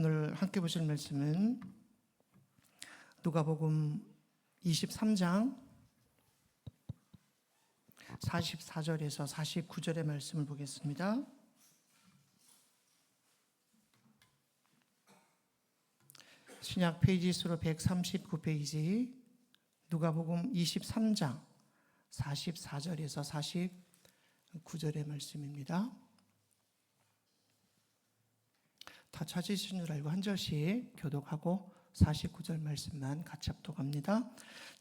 오늘 함께 보실 말씀은 누가복음 23장 44절에서 49절의 말씀을 보겠습니다. 신약 페이지 수로 139페이지 누가복음 23장 44절에서 49절의 말씀입니다. 다 찾으신 줄 알고 한 절씩 교독하고 49절 말씀만 같이 합독합니다.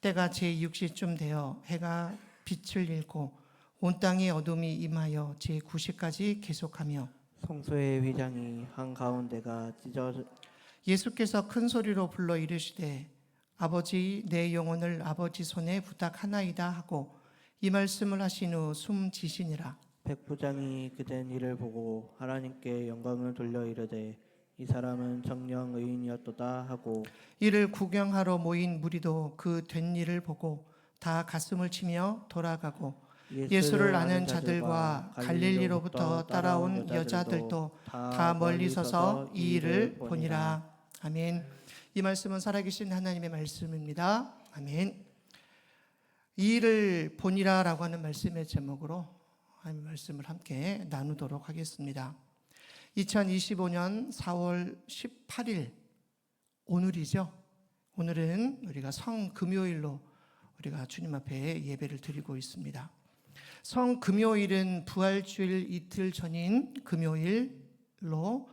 때가 제6시쯤 되어 해가 빛을 잃고 온 땅에 어둠이 임하여 제9시까지 계속하며 성소의 휘장이 한가운데가 찢어져 예수께서 큰 소리로 불러 이르시되 아버지 내 영혼을 아버지 손에 부탁하나이다 하고 이 말씀을 하신 후 숨지시니라. 백부장이 그된 일을 보고 하나님께 영광을 돌려 이르되 이 사람은 정녕 의인이었도다 하고 이를 구경하러 모인 무리도 그 된 일을 보고 다 가슴을 치며 돌아가고 예수를 아는 자들과 갈릴리로부터 따라온 여자들도 다 멀리 서서 이 일을 보니라. 아멘. 이 말씀은 살아계신 하나님의 말씀입니다. 아멘. 이 일을 보니라 라고 하는 말씀의 제목으로 하나님의 말씀을 함께 나누도록 하겠습니다. 2025년 4월 18일 오늘이죠. 오늘은 우리가 성금요일로 우리가 주님 앞에 예배를 드리고 있습니다. 성금요일은 부활주일 이틀 전인 금요일로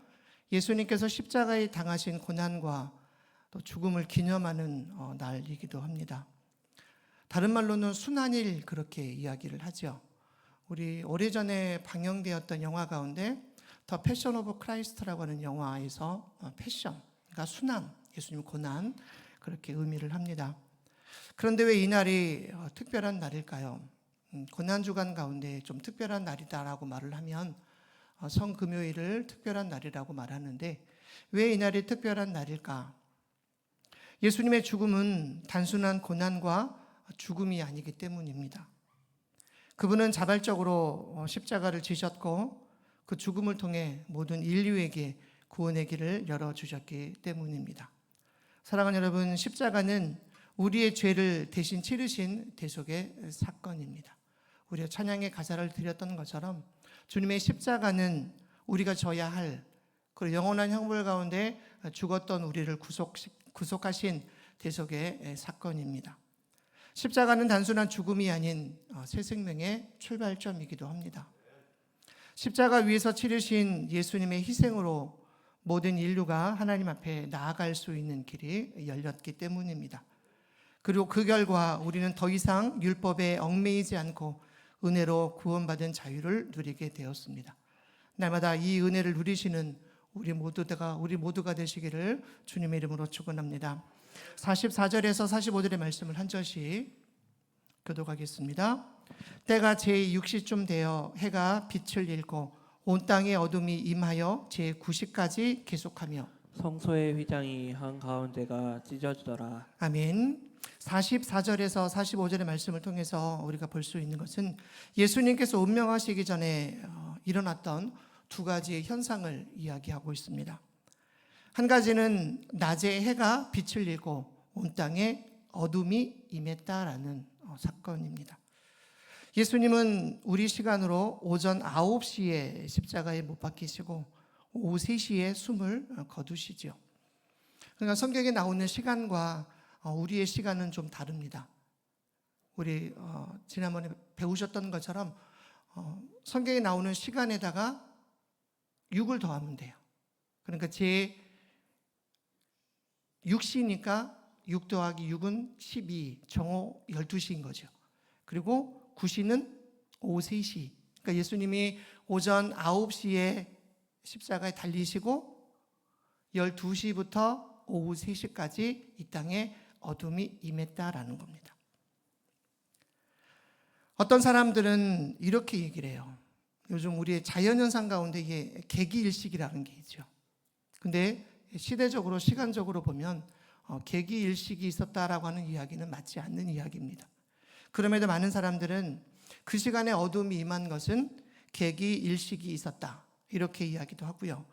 예수님께서 십자가에 당하신 고난과 또 죽음을 기념하는 날이기도 합니다. 다른 말로는 순환일 그렇게 이야기를 하죠. 우리 오래전에 방영되었던 영화 가운데 더 패션 오브 크라이스트라고 하는 영화에서 패션, 그러니까 순환, 예수님 고난 그렇게 의미를 합니다. 그런데 왜 이 날이 특별한 날일까요? 고난주간 가운데 좀 특별한 날이다라고 말을 하면 성금요일을 특별한 날이라고 말하는데 왜 이 날이 특별한 날일까? 예수님의 죽음은 단순한 고난과 죽음이 아니기 때문입니다. 그분은 자발적으로 십자가를 지셨고 그 죽음을 통해 모든 인류에게 구원의 길을 열어주셨기 때문입니다. 사랑하는 여러분, 십자가는 우리의 죄를 대신 치르신 대속의 사건입니다. 우리가 찬양의 가사를 드렸던 것처럼 주님의 십자가는 우리가 져야 할 그 영원한 형벌 가운데 죽었던 우리를 구속하신 대속의 사건입니다. 십자가는 단순한 죽음이 아닌 새 생명의 출발점이기도 합니다. 십자가 위에서 치르신 예수님의 희생으로 모든 인류가 하나님 앞에 나아갈 수 있는 길이 열렸기 때문입니다. 그리고 그 결과 우리는 더 이상 율법에 얽매이지 않고 은혜로 구원받은 자유를 누리게 되었습니다. 날마다 이 은혜를 누리시는 우리 모두가 되시기를 주님의 이름으로 축원합니다. 44절에서 45절의 말씀을 한 절씩 교독하겠습니다. 때가 제6시쯤 되어 해가 빛을 잃고 온 땅에 어둠이 임하여 제9시까지 계속하며 성소의 휘장이 한가운데가 찢어지더라. 아멘. 44절에서 45절의 말씀을 통해서 우리가 볼 수 있는 것은 예수님께서 운명하시기 전에 일어났던 두 가지의 현상을 이야기하고 있습니다. 한 가지는 낮에 해가 빛을 잃고 온 땅에 어둠이 임했다라는 사건입니다. 예수님은 우리 시간으로 오전 9시에 십자가에 못 박히시고 오후 3시에 숨을 거두시죠. 그러니까 성경에 나오는 시간과 우리의 시간은 좀 다릅니다. 우리 지난번에 배우셨던 것처럼 성경에 나오는 시간에다가 6을 더하면 돼요. 그러니까 제 6시니까 6 더하기 6은 12, 정오 12시인 거죠. 그리고 9시는 오후 3시. 그러니까 예수님이 오전 9시에 십자가에 달리시고 12시부터 오후 3시까지 이 땅에 어둠이 임했다라는 겁니다. 어떤 사람들은 이렇게 얘기를 해요. 요즘 우리의 자연현상 가운데 이게 개기일식이라는 게 있죠. 근데 시대적으로 시간적으로 보면 개기일식이 있었다라고 하는 이야기는 맞지 않는 이야기입니다. 그럼에도 많은 사람들은 그 시간에 어둠이 임한 것은 개기일식이 있었다 이렇게 이야기도 하고요.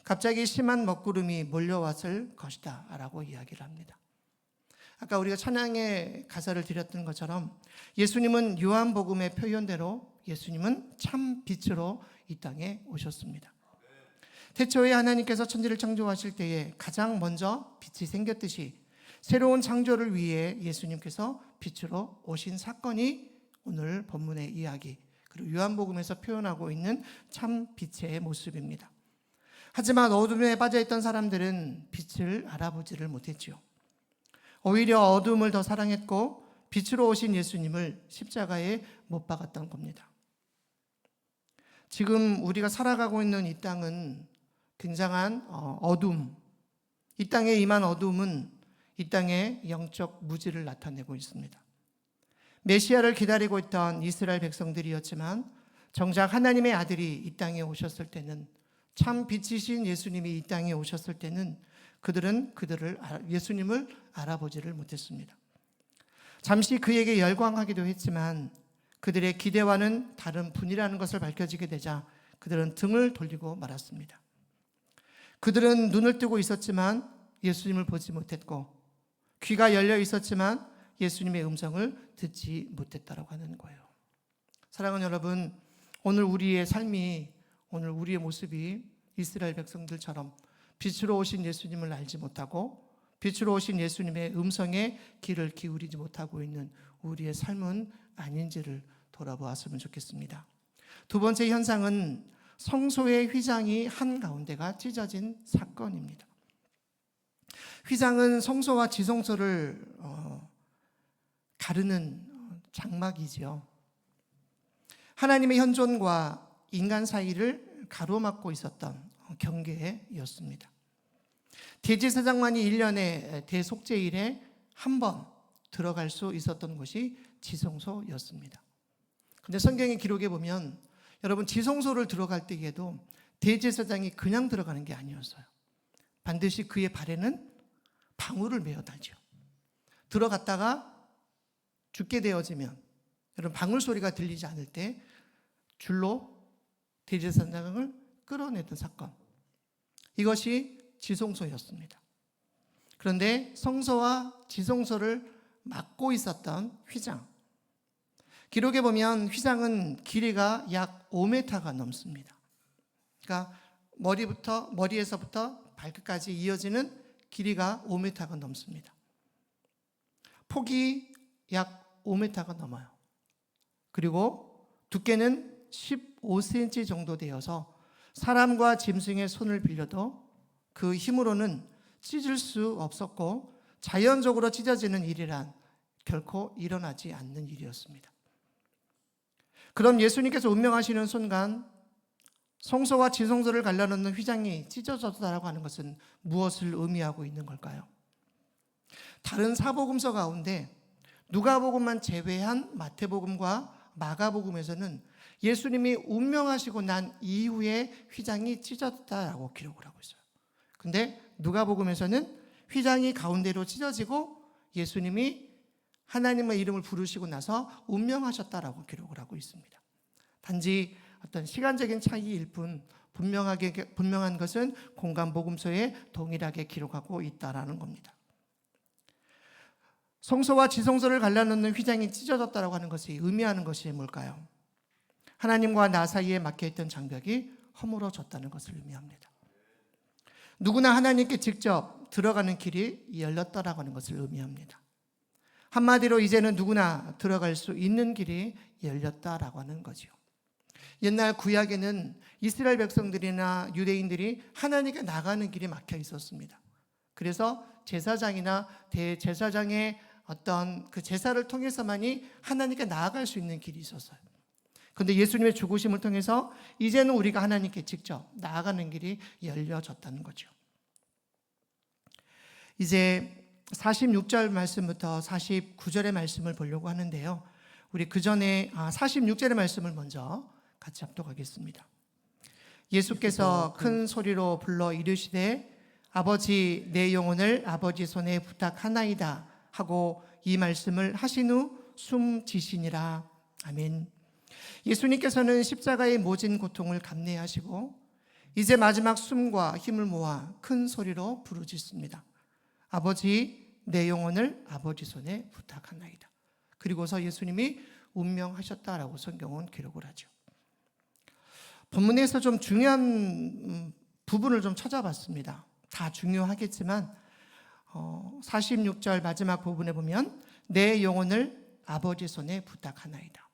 갑자기 심한 먹구름이 몰려왔을 것이다 라고 이야기를 합니다. 아까 우리가 찬양의 가사를 드렸던 것처럼 예수님은 요한복음의 표현대로 예수님은 참 빛으로 이 땅에 오셨습니다. 태초에 하나님께서 천지를 창조하실 때에 가장 먼저 빛이 생겼듯이 새로운 창조를 위해 예수님께서 빛으로 오신 사건이 오늘 본문의 이야기, 그리고 요한복음에서 표현하고 있는 참 빛의 모습입니다. 하지만 어둠에 빠져있던 사람들은 빛을 알아보지를 못했지요. 오히려 어둠을 더 사랑했고 빛으로 오신 예수님을 십자가에 못 박았던 겁니다. 지금 우리가 살아가고 있는 이 땅은 굉장한 어둠, 이 땅에 임한 어둠은 이 땅의 영적 무지를 나타내고 있습니다. 메시아를 기다리고 있던 이스라엘 백성들이었지만 정작 하나님의 아들이 이 땅에 오셨을 때는, 참 빛이신 예수님이 이 땅에 오셨을 때는 그들은 예수님을 알아보지를 못했습니다. 잠시 그에게 열광하기도 했지만 그들의 기대와는 다른 분이라는 것을 밝혀지게 되자 그들은 등을 돌리고 말았습니다. 그들은 눈을 뜨고 있었지만 예수님을 보지 못했고 귀가 열려 있었지만 예수님의 음성을 듣지 못했다라고 하는 거예요. 사랑하는 여러분, 오늘 우리의 삶이, 오늘 우리의 모습이 이스라엘 백성들처럼 빛으로 오신 예수님을 알지 못하고 빛으로 오신 예수님의 음성에 귀를 기울이지 못하고 있는 우리의 삶은 아닌지를 돌아보았으면 좋겠습니다. 두 번째 현상은 성소의 휘장이 한가운데가 찢어진 사건입니다. 휘장은 성소와 지성소를 가르는 장막이지요. 하나님의 현존과 인간 사이를 가로막고 있었던 경계였습니다. 대제사장만이 1년에 대속죄일에 한 번 들어갈 수 있었던 곳이 지성소였습니다. 근데 성경의 기록에 보면 여러분, 지성소를 들어갈 때에도 대제사장이 그냥 들어가는 게 아니었어요. 반드시 그의 발에는 방울을 메어 달죠. 들어갔다가 죽게 되어지면, 여러분, 방울 소리가 들리지 않을 때 줄로 대제사장을 끌어내던 사건, 이것이 지성소였습니다. 그런데 성소와 지성소를 막고 있었던 휘장, 기록에 보면 휘장은 길이가 약 5m가 넘습니다. 그러니까 머리에서부터 발끝까지 이어지는 길이가 5m가 넘습니다. 폭이 약 5m가 넘어요. 그리고 두께는 15cm 정도 되어서 사람과 짐승의 손을 빌려도 그 힘으로는 찢을 수 없었고 자연적으로 찢어지는 일이란 결코 일어나지 않는 일이었습니다. 그럼 예수님께서 운명하시는 순간 성소와 지성소를 갈라놓는 휘장이 찢어졌다라고 하는 것은 무엇을 의미하고 있는 걸까요? 다른 사복음서 가운데 누가복음만 제외한 마태복음과 마가복음에서는 예수님이 운명하시고 난 이후에 휘장이 찢어졌다라고 기록을 하고 있어요. 근데 누가복음에서는 휘장이 가운데로 찢어지고 예수님이 하나님의 이름을 부르시고 나서 운명하셨다라고 기록을 하고 있습니다. 단지 어떤 시간적인 차이일 뿐 분명한 것은 공간복음서에 동일하게 기록하고 있다라는 겁니다. 성소와 지성소를 갈라놓는 휘장이 찢어졌다라고 하는 것이 의미하는 것이 뭘까요? 하나님과 나 사이에 막혀있던 장벽이 허물어졌다는 것을 의미합니다. 누구나 하나님께 직접 들어가는 길이 열렸다라고 하는 것을 의미합니다. 한마디로 이제는 누구나 들어갈 수 있는 길이 열렸다라고 하는 거죠. 옛날 구약에는 이스라엘 백성들이나 유대인들이 하나님께 나가는 길이 막혀 있었습니다. 그래서 제사장이나 대제사장의 어떤 그 제사를 통해서만이 하나님께 나아갈 수 있는 길이 있었어요. 그런데 예수님의 죽으심을 통해서 이제는 우리가 하나님께 직접 나아가는 길이 열려졌다는 거죠. 이제 46절 말씀부터 49절의 말씀을 보려고 하는데요. 우리 그 전에 46절의 말씀을 먼저 같이 합독하겠습니다. 예수께서 큰 소리로 불러 이르시되 아버지, 내 영혼을 아버지 손에 부탁하나이다 하고 이 말씀을 하신 후 숨지시니라. 아멘. 예수님께서는 십자가의 모진 고통을 감내하시고 이제 마지막 숨과 힘을 모아 큰 소리로 부르짖습니다. 아버지, 내 영혼을 아버지 손에 부탁하나이다. 그리고서 예수님이 운명하셨다라고 성경은 기록을 하죠. 본문에서 좀 중요한 부분을 좀 찾아봤습니다. 다 중요하겠지만 46절 마지막 부분에 보면 내 영혼을 아버지 손에 부탁하나이다.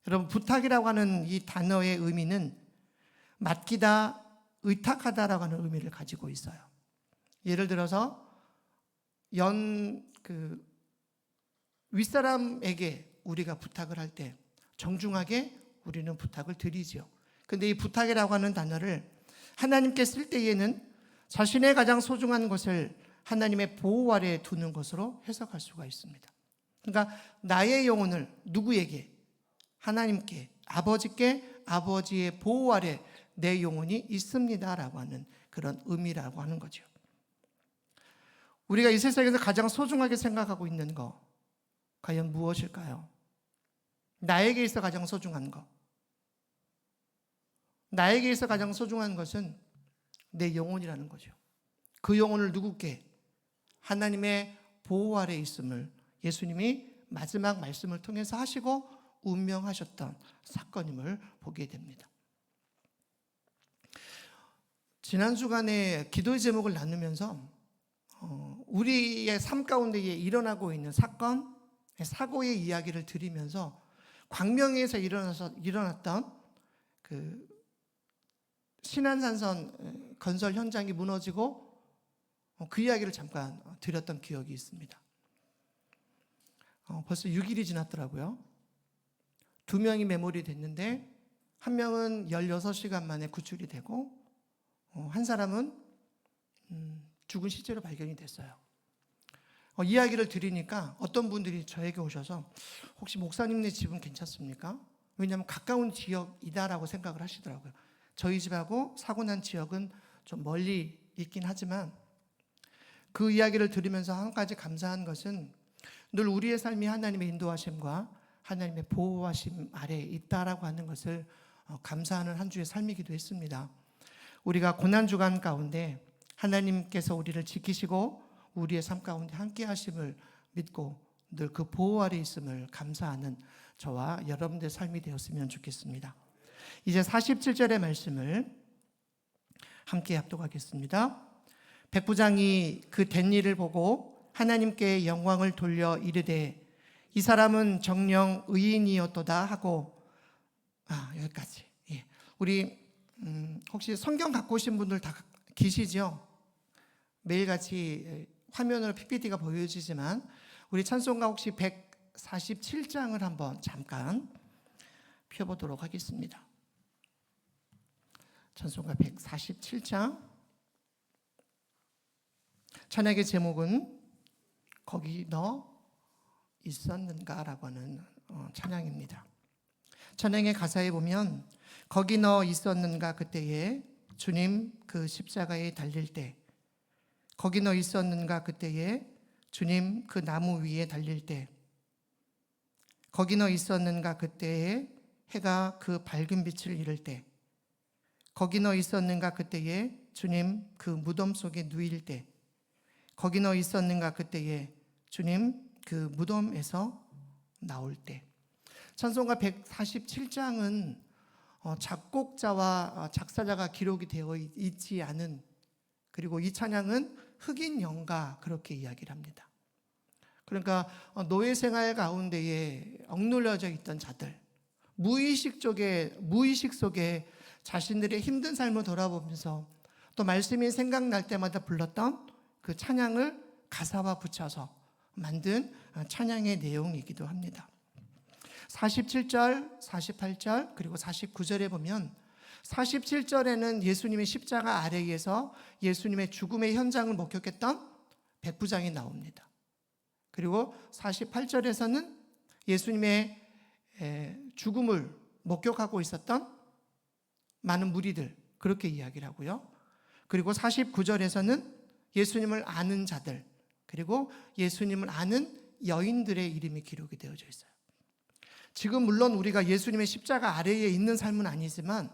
여러분, 부탁이라고 하는 이 단어의 의미는 맡기다, 의탁하다라고 하는 의미를 가지고 있어요. 예를 들어서 윗사람에게 우리가 부탁을 할 때 정중하게 우리는 부탁을 드리죠. 근데 이 부탁이라고 하는 단어를 하나님께 쓸 때에는 자신의 가장 소중한 것을 하나님의 보호 아래에 두는 것으로 해석할 수가 있습니다. 그러니까 나의 영혼을 누구에게? 하나님께, 아버지께, 아버지의 보호 아래 내 영혼이 있습니다라고 하는 그런 의미라고 하는 거죠. 우리가 이 세상에서 가장 소중하게 생각하고 있는 거 과연 무엇일까요? 나에게 있어 가장 소중한 거. 나에게 있어 가장 소중한 것은 내 영혼이라는 거죠. 그 영혼을 누구께? 하나님의 보호 아래 있음을 예수님이 마지막 말씀을 통해서 하시고 운명하셨던 사건임을 보게 됩니다. 지난 주간에 기도의 제목을 나누면서 우리의 삶 가운데 일어나고 있는 사건, 사고의 이야기를 드리면서 광명에서 일어났던 그 신안산선 건설 현장이 무너지고 그 이야기를 잠깐 드렸던 기억이 있습니다. 벌써 6일이 지났더라고요. 2명이 매몰이 됐는데 한 명은 16시간 만에 구출이 되고 한 사람은 죽은 시체로 발견이 됐어요. 이야기를 드리니까 어떤 분들이 저에게 오셔서 혹시 목사님네 집은 괜찮습니까? 왜냐하면 가까운 지역이다라고 생각을 하시더라고요. 저희 집하고 사고 난 지역은 좀 멀리 있긴 하지만 그 이야기를 들으면서 한 가지 감사한 것은 늘 우리의 삶이 하나님의 인도하심과 하나님의 보호하심 아래에 있다라고 하는 것을 감사하는 한 주의 삶이기도 했습니다. 우리가 고난주간 가운데 하나님께서 우리를 지키시고 우리의 삶 가운데 함께 하심을 믿고 늘 그 보호 아래 있음을 감사하는 저와 여러분들의 삶이 되었으면 좋겠습니다. 이제 47절의 말씀을 함께 합독하겠습니다. 백부장이 그 된 일을 보고 하나님께 영광을 돌려 이르되 이 사람은 정령 의인이었도다 하고 여기까지. 우리 혹시 성경 갖고 오신 분들 다 계시죠? 매일같이 화면으로 PPT가 보여지지만 우리 찬송가 혹시 147장을 한번 잠깐 펴보도록 하겠습니다. 찬송가 147장. 찬양의 제목은 거기 너 있었는가라고 하는 찬양입니다. 찬양의 가사에 보면 거기 너 있었는가 그때에 주님 그 십자가에 달릴 때, 거기 너 있었는가 그때에 주님 그 나무 위에 달릴 때, 거기 너 있었는가 그때에 해가 그 밝은 빛을 잃을 때, 거기 너 있었는가 그때에 주님 그 무덤 속에 누일 때, 거기 너 있었는가 그때에 주님 그 무덤에서 나올 때. 찬송가 147장은 작곡자와 작사자가 기록이 되어 있지 않은, 그리고 이 찬양은 흑인 영가 그렇게 이야기를 합니다. 그러니까 노예 생활 가운데에 억눌려져 있던 자들, 무의식 속에 자신들의 힘든 삶을 돌아보면서 또 말씀이 생각날 때마다 불렀던 그 찬양을 가사와 붙여서 만든 찬양의 내용이기도 합니다. 47절, 48절 그리고 49절에 보면 47절에는 예수님의 십자가 아래에서 예수님의 죽음의 현장을 목격했던 백부장이 나옵니다. 그리고 48절에서는 예수님의 죽음을 목격하고 있었던 많은 무리들 그렇게 이야기를 하고요. 그리고 49절에서는 예수님을 아는 자들 그리고 예수님을 아는 여인들의 이름이 기록이 되어져 있어요. 지금 물론 우리가 예수님의 십자가 아래에 있는 삶은 아니지만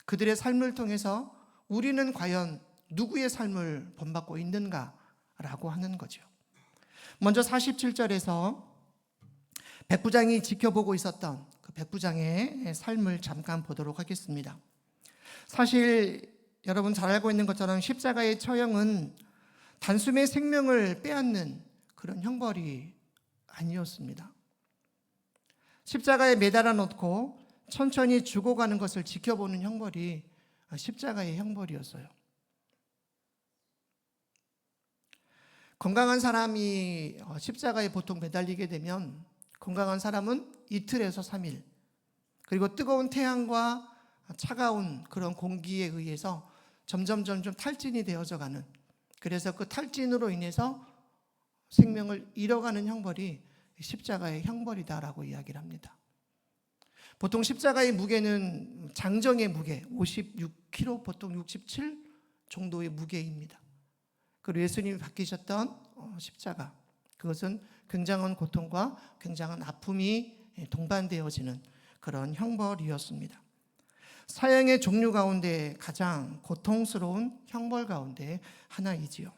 그들의 삶을 통해서 우리는 과연 누구의 삶을 본받고 있는가라고 하는 거죠. 먼저 47절에서 백부장이 지켜보고 있었던 그 백부장의 삶을 잠깐 보도록 하겠습니다. 사실 여러분 잘 알고 있는 것처럼 십자가의 처형은 단숨에 생명을 빼앗는 그런 형벌이 아니었습니다. 십자가에 매달아 놓고 천천히 죽어가는 것을 지켜보는 형벌이 십자가의 형벌이었어요. 건강한 사람이 십자가에 보통 매달리게 되면 건강한 사람은 이틀에서 3일, 그리고 뜨거운 태양과 차가운 그런 공기에 의해서 점점 탈진이 되어져 가는, 그래서 그 탈진으로 인해서 생명을 잃어가는 형벌이 십자가의 형벌이다라고 이야기를 합니다. 보통 십자가의 무게는 장정의 무게 56kg, 보통 67 정도의 무게입니다. 그리고 예수님이 받으셨던 십자가, 그것은 굉장한 고통과 굉장한 아픔이 동반되어지는 그런 형벌이었습니다. 사형의 종류 가운데 가장 고통스러운 형벌 가운데 하나이지요.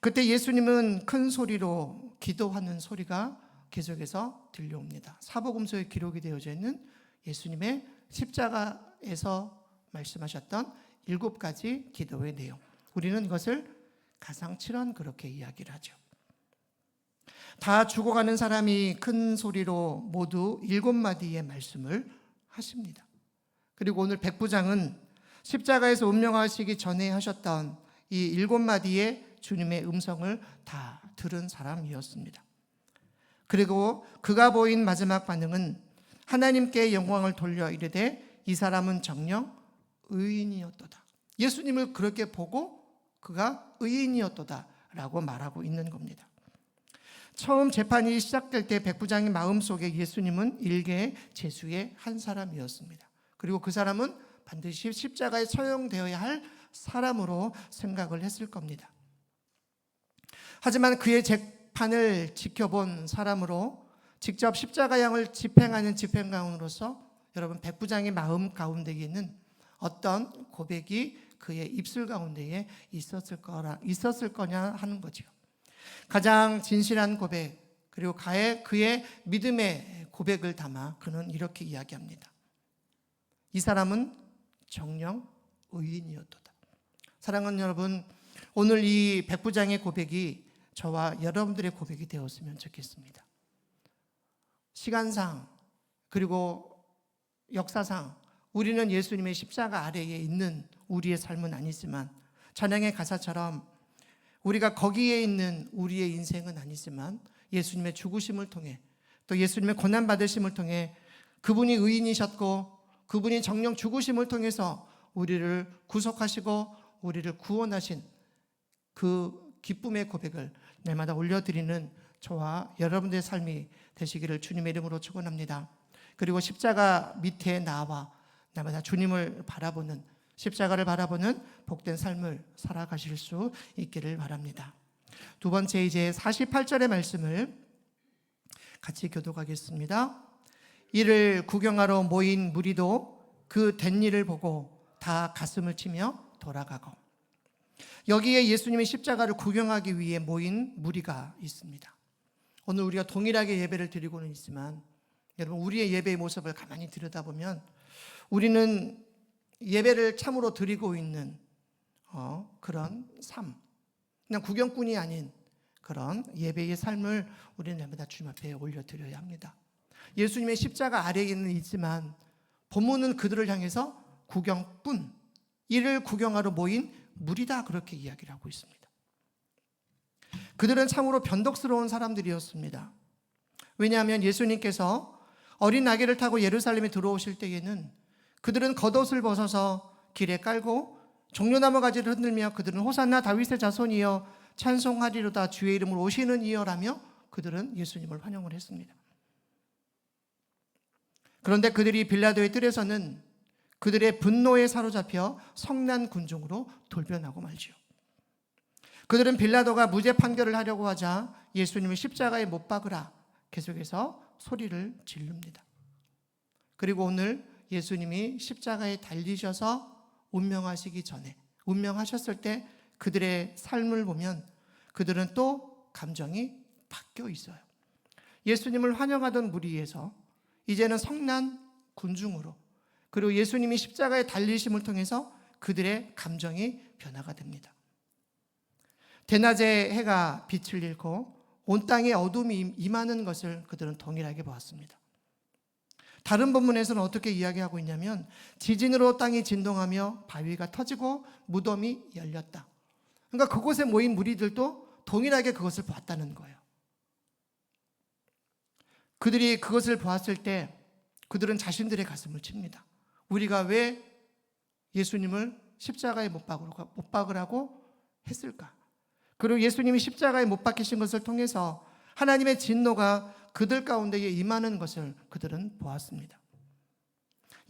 그때 예수님은 큰 소리로 기도하는 소리가 계속해서 들려옵니다. 사복음서에 기록이 되어져 있는 예수님의 십자가에서 말씀하셨던 7가지 기도의 내용, 우리는 이것을 가상칠언 그렇게 이야기를 하죠. 다 죽어가는 사람이 큰 소리로 모두 7마디의 말씀을 하십니다. 그리고 오늘 백부장은 십자가에서 운명하시기 전에 하셨던 이 7마디의 주님의 음성을 다 들은 사람이었습니다. 그리고 그가 보인 마지막 반응은 하나님께 영광을 돌려 이르되 이 사람은 정녕 의인이었도다. 예수님을 그렇게 보고 그가 의인이었도다 라고 말하고 있는 겁니다. 처음 재판이 시작될 때 백부장의 마음속에 예수님은 일개 제수의 한 사람이었습니다. 그리고 그 사람은 반드시 십자가에 처형되어야 할 사람으로 생각을 했을 겁니다. 하지만 그의 재판을 지켜본 사람으로 직접 십자가형을 집행하는 집행관으로서 여러분 백부장의 마음 가운데에는 어떤 고백이 그의 입술 가운데에 있었을 거냐 하는 거죠. 가장 진실한 고백, 그리고 그의 믿음의 고백을 담아 그는 이렇게 이야기합니다. 이 사람은 정녕 의인이었도다. 사랑하는 여러분, 오늘 이 백부장의 고백이 저와 여러분들의 고백이 되었으면 좋겠습니다. 시간상 그리고 역사상 우리는 예수님의 십자가 아래에 있는 우리의 삶은 아니지만, 찬양의 가사처럼 우리가 거기에 있는 우리의 인생은 아니지만 예수님의 죽으심을 통해 또 예수님의 고난받으심을 통해 그분이 의인이셨고 그분이 정령 죽으심을 통해서 우리를 구속하시고 우리를 구원하신 그 기쁨의 고백을 날마다 올려드리는 저와 여러분들의 삶이 되시기를 주님의 이름으로 축원합니다. 그리고 십자가 밑에 나와 날마다 주님을 바라보는, 십자가를 바라보는 복된 삶을 살아가실 수 있기를 바랍니다. 두 번째, 이제 48절의 말씀을 같이 교독하겠습니다. 이를 구경하러 모인 무리도 그 된 일을 보고 다 가슴을 치며 돌아가고, 여기에 예수님의 십자가를 구경하기 위해 모인 무리가 있습니다. 오늘 우리가 동일하게 예배를 드리고는 있지만 여러분, 우리의 예배의 모습을 가만히 들여다보면 우리는 예배를 참으로 드리고 있는 그런 삶, 그냥 구경꾼이 아닌 그런 예배의 삶을 우리는 날마다 주님 앞에 올려드려야 합니다. 예수님의 십자가 아래에는 있지만 본문은 그들을 향해서 구경꾼, 이를 구경하러 모인 무리다 그렇게 이야기를 하고 있습니다. 그들은 참으로 변덕스러운 사람들이었습니다. 왜냐하면 예수님께서 어린 아기를 타고 예루살렘에 들어오실 때에는 그들은 겉옷을 벗어서 길에 깔고 종려나무 가지를 흔들며 그들은 호산나 다윗의 자손이여 찬송하리로다 주의 이름으로 오시는 이여라며 그들은 예수님을 환영을 했습니다. 그런데 그들이 빌라도의 뜰에서는 그들의 분노에 사로잡혀 성난 군중으로 돌변하고 말지요. 그들은 빌라도가 무죄 판결을 하려고 하자 예수님을 십자가에 못 박으라 계속해서 소리를 지릅니다. 그리고 오늘 예수님이 십자가에 달리셔서 운명하시기 전에, 운명하셨을 때 그들의 삶을 보면 그들은 또 감정이 바뀌어 있어요. 예수님을 환영하던 무리에서 이제는 성난 군중으로, 그리고 예수님이 십자가에 달리심을 통해서 그들의 감정이 변화가 됩니다. 대낮에 해가 빛을 잃고 온 땅에 어둠이 임하는 것을 그들은 동일하게 보았습니다. 다른 본문에서는 어떻게 이야기하고 있냐면 지진으로 땅이 진동하며 바위가 터지고 무덤이 열렸다. 그러니까 그곳에 모인 무리들도 동일하게 그것을 보았다는 거예요. 그들이 그것을 보았을 때 그들은 자신들의 가슴을 칩니다. 우리가 왜 예수님을 십자가에 못 박으라고 했을까? 그리고 예수님이 십자가에 못 박히신 것을 통해서 하나님의 진노가 그들 가운데에 임하는 것을 그들은 보았습니다.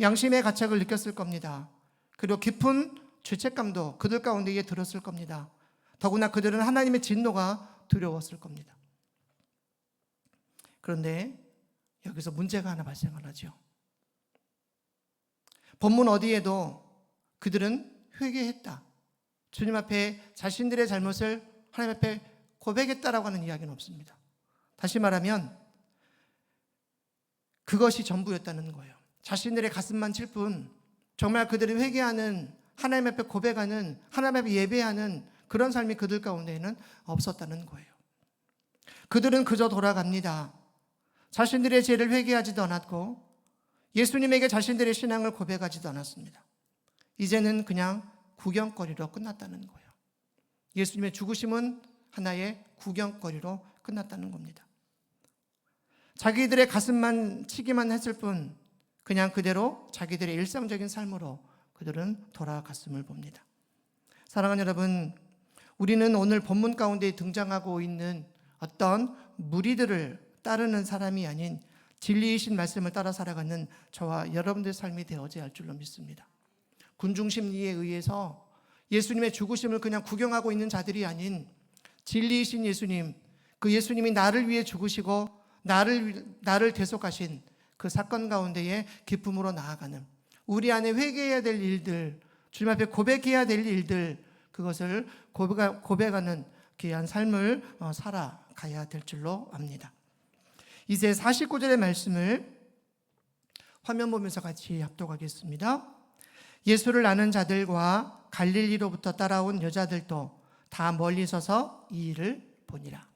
양심의 가책을 느꼈을 겁니다. 그리고 깊은 죄책감도 그들 가운데에 들었을 겁니다. 더구나 그들은 하나님의 진노가 두려웠을 겁니다. 그런데 여기서 문제가 하나 발생을 하죠. 본문 어디에도 그들은 회개했다, 주님 앞에 자신들의 잘못을 하나님 앞에 고백했다라고 하는 이야기는 없습니다. 다시 말하면 그것이 전부였다는 거예요. 자신들의 가슴만 칠 뿐 정말 그들이 회개하는, 하나님 앞에 고백하는, 하나님 앞에 예배하는 그런 삶이 그들 가운데에는 없었다는 거예요. 그들은 그저 돌아갑니다. 자신들의 죄를 회개하지도 않았고 예수님에게 자신들의 신앙을 고백하지도 않았습니다. 이제는 그냥 구경거리로 끝났다는 거예요. 예수님의 죽으심은 하나의 구경거리로 끝났다는 겁니다. 자기들의 가슴만 치기만 했을 뿐 그냥 그대로 자기들의 일상적인 삶으로 그들은 돌아갔음을 봅니다. 사랑하는 여러분, 우리는 오늘 본문 가운데 등장하고 있는 어떤 무리들을 따르는 사람이 아닌 진리이신 말씀을 따라 살아가는 저와 여러분들의 삶이 되어져야 할 줄로 믿습니다. 군중심리에 의해서 예수님의 죽으심을 그냥 구경하고 있는 자들이 아닌 진리이신 예수님, 그 예수님이 나를 위해 죽으시고 나를 대속하신 그 사건 가운데에 기쁨으로 나아가는, 우리 안에 회개해야 될 일들, 주님 앞에 고백해야 될 일들, 그것을 고백하는 귀한 삶을 살아가야 될 줄로 압니다. 이제 49절의 말씀을 화면 보면서 같이 합독하겠습니다. 예수를 아는 자들과 갈릴리로부터 따라온 여자들도 다 멀리 서서 이 일을 보니라.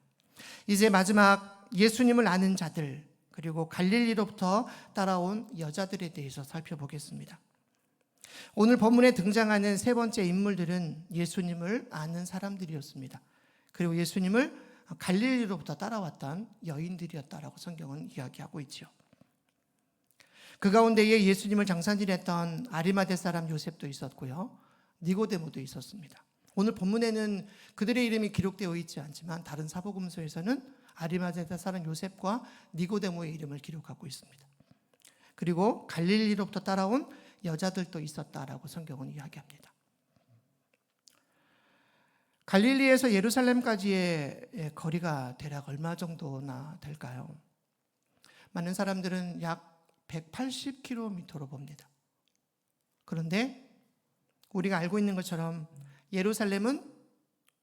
이제 마지막 예수님을 아는 자들, 그리고 갈릴리로부터 따라온 여자들에 대해서 살펴보겠습니다. 오늘 본문에 등장하는 세 번째 인물들은 예수님을 아는 사람들이었습니다. 그리고 예수님을 갈릴리로부터 따라왔던 여인들이었다라고 성경은 이야기하고 있죠. 그 가운데에 예수님을 장사질했던 아리마대 사람 요셉도 있었고요, 니고데모도 있었습니다. 오늘 본문에는 그들의 이름이 기록되어 있지 않지만 다른 사복음서에서는 아리마대 사람 요셉과 니고데모의 이름을 기록하고 있습니다. 그리고 갈릴리로부터 따라온 여자들도 있었다라고 성경은 이야기합니다. 갈릴리에서 예루살렘까지의 거리가 대략 얼마 정도나 될까요? 많은 사람들은 약 180km로 봅니다. 그런데 우리가 알고 있는 것처럼 예루살렘은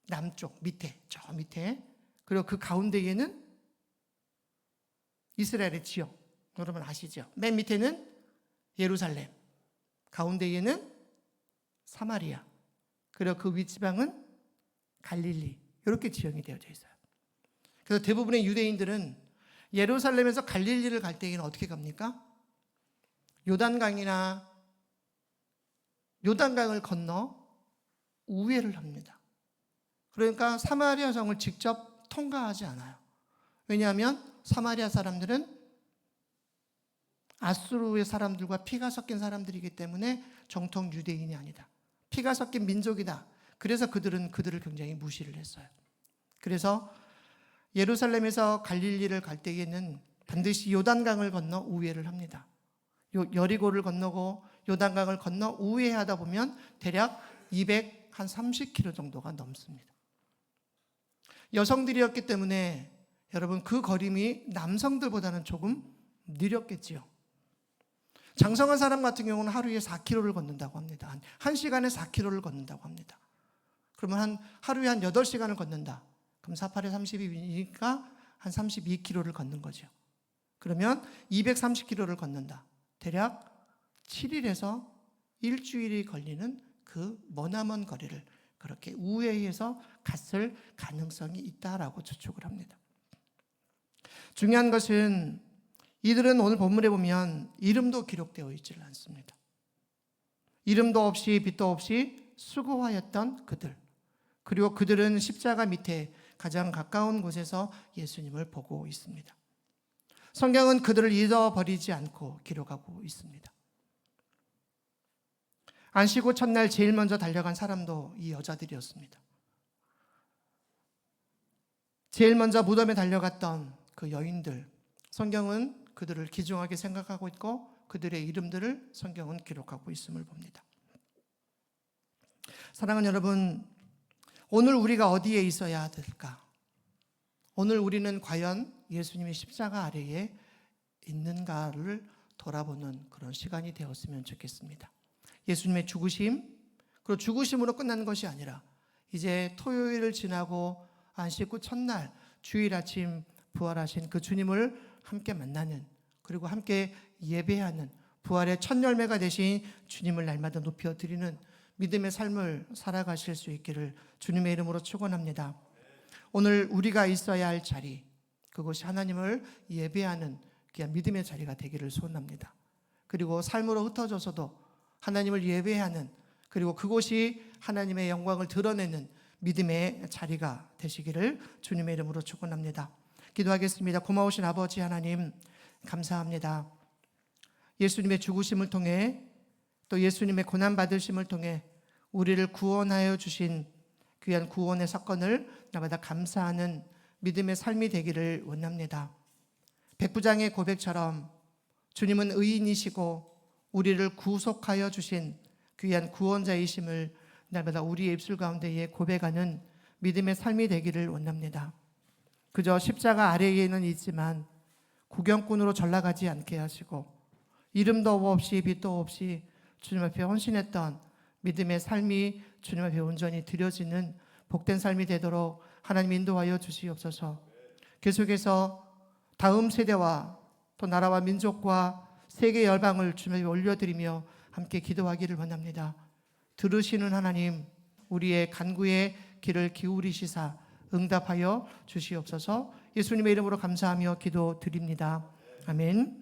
남쪽 밑에, 저 밑에, 그리고 그 가운데에는 이스라엘의 지역, 여러분 아시죠? 맨 밑에는 예루살렘, 가운데에는 사마리아, 그리고 그 윗지방은 갈릴리, 이렇게 지형이 되어져 있어요. 그래서 대부분의 유대인들은 예루살렘에서 갈릴리를 갈 때에는 어떻게 갑니까? 요단강을 건너 우회를 합니다. 그러니까 사마리아 성을 직접 통과하지 않아요. 왜냐하면 사마리아 사람들은 아수르의 사람들과 피가 섞인 사람들이기 때문에 정통 유대인이 아니다, 피가 섞인 민족이다. 그래서 그들은 그들을 굉장히 무시를 했어요. 그래서 예루살렘에서 갈릴리를 갈 때에는 반드시 요단강을 건너 우회를 합니다. 여리고를 건너고 요단강을 건너 우회하다 보면 대략 230km 정도가 넘습니다. 여성들이었기 때문에 여러분 그 걸음이 남성들보다는 조금 느렸겠지요. 장성한 사람 같은 경우는 하루에 4km를 걷는다고 합니다. 1시간에 4km를 걷는다고 합니다. 그러면 하루에 한 8시간을 걷는다. 그럼 48에 32이니까 한 32km를 걷는 거죠. 그러면 230km를 걷는다. 대략 7일에서 일주일이 걸리는 그 머나먼 거리를 그렇게 우회해서 갔을 가능성이 있다라고 추측을 합니다. 중요한 것은 이들은 오늘 본문에 보면 이름도 기록되어 있지를 않습니다. 이름도 없이 빛도 없이 수고하였던 그들, 그리고 그들은 십자가 밑에 가장 가까운 곳에서 예수님을 보고 있습니다. 성경은 그들을 잊어버리지 않고 기록하고 있습니다. 안식 후 첫날 제일 먼저 달려간 사람도 이 여자들이었습니다. 제일 먼저 무덤에 달려갔던 그 여인들, 성경은 그들을 귀중하게 생각하고 있고 그들의 이름들을 성경은 기록하고 있음을 봅니다. 사랑하는 여러분, 오늘 우리가 어디에 있어야 될까? 오늘 우리는 과연 예수님의 십자가 아래에 있는가를 돌아보는 그런 시간이 되었으면 좋겠습니다. 예수님의 죽으심, 그리고 죽으심으로 끝나는 것이 아니라 이제 토요일을 지나고 안식 후 첫날 주일 아침 부활하신 그 주님을 함께 만나는, 그리고 함께 예배하는, 부활의 첫 열매가 되신 주님을 날마다 높여드리는 믿음의 삶을 살아가실 수 있기를 주님의 이름으로 축원합니다. 오늘 우리가 있어야 할 자리, 그것이 하나님을 예배하는 귀한 믿음의 자리가 되기를 소원합니다. 그리고 삶으로 흩어져서도 하나님을 예배하는, 그리고 그곳이 하나님의 영광을 드러내는 믿음의 자리가 되시기를 주님의 이름으로 축원합니다. 기도하겠습니다. 고마우신 아버지 하나님, 감사합니다. 예수님의 죽으심을 통해 또 예수님의 고난받으심을 통해 우리를 구원하여 주신 귀한 구원의 사건을 날마다 감사하는 믿음의 삶이 되기를 원합니다. 백부장의 고백처럼 주님은 의인이시고 우리를 구속하여 주신 귀한 구원자이심을 날마다 우리의 입술 가운데에 고백하는 믿음의 삶이 되기를 원합니다. 그저 십자가 아래에는 있지만 구경꾼으로 전락하지 않게 하시고 이름도 없이 빛도 없이 주님 앞에 헌신했던 믿음의 삶이 주님 앞에 온전히 드려지는 복된 삶이 되도록 하나님 인도하여 주시옵소서. 계속해서 다음 세대와 또 나라와 민족과 세계 열방을 주님 앞에 올려드리며 함께 기도하기를 원합니다. 들으시는 하나님, 우리의 간구에 귀를 기울이시사 응답하여 주시옵소서. 예수님의 이름으로 감사하며 기도드립니다. 아멘.